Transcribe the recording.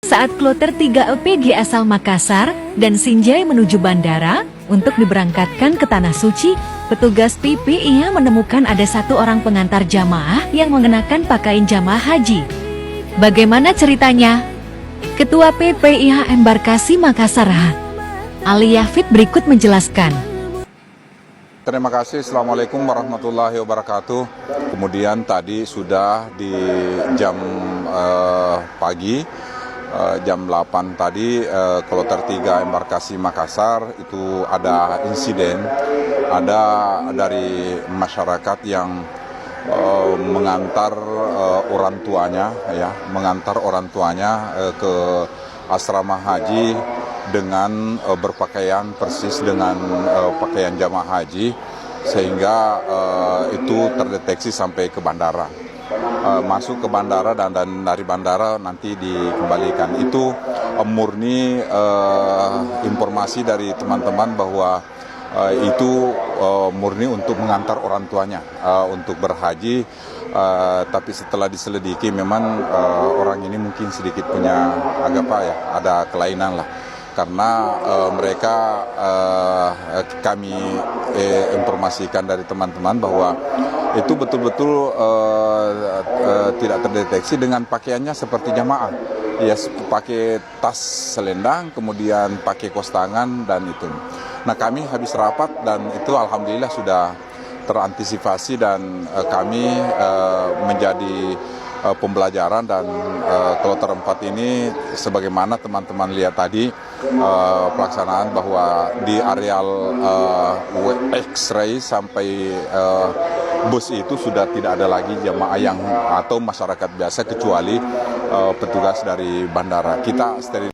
Saat kloter 3 LPG asal Makassar dan Sinjai menuju bandara untuk diberangkatkan ke Tanah Suci, petugas PPIH menemukan ada satu orang pengantar jamaah yang mengenakan pakaian jamaah haji. Bagaimana ceritanya? Ketua PPIH Embarkasi Makassar, Ali Yafid berikut menjelaskan. Terima kasih. Assalamualaikum warahmatullahi wabarakatuh. Kemudian tadi sudah di jam pagi, jam 8 tadi, kloter 3 Embarkasi Makassar itu ada insiden, ada dari masyarakat yang mengantar orang tuanya, mengantar orang tuanya ke asrama haji dengan berpakaian persis dengan pakaian jamaah haji, sehingga itu terdeteksi sampai ke bandara. Masuk ke bandara dan dari bandara nanti dikembalikan. Itu murni informasi dari teman-teman bahwa itu murni untuk mengantar orang tuanya untuk berhaji, tapi setelah diselidiki memang orang ini mungkin sedikit punya ada kelainan lah, karena mereka kami informasikan dari teman-teman bahwa itu betul-betul tidak terdeteksi dengan pakaiannya seperti jamaah, ya, pakai tas selendang, kemudian pakai kos tangan dan itu. Nah, kami habis rapat dan itu alhamdulillah sudah terantisipasi dan kami menjadi pembelajaran, dan kloter 4 ini sebagaimana teman-teman lihat tadi pelaksanaan bahwa di areal X-ray sampai bus itu sudah tidak ada lagi jamaah yang atau masyarakat biasa kecuali petugas dari bandara. Kita steril.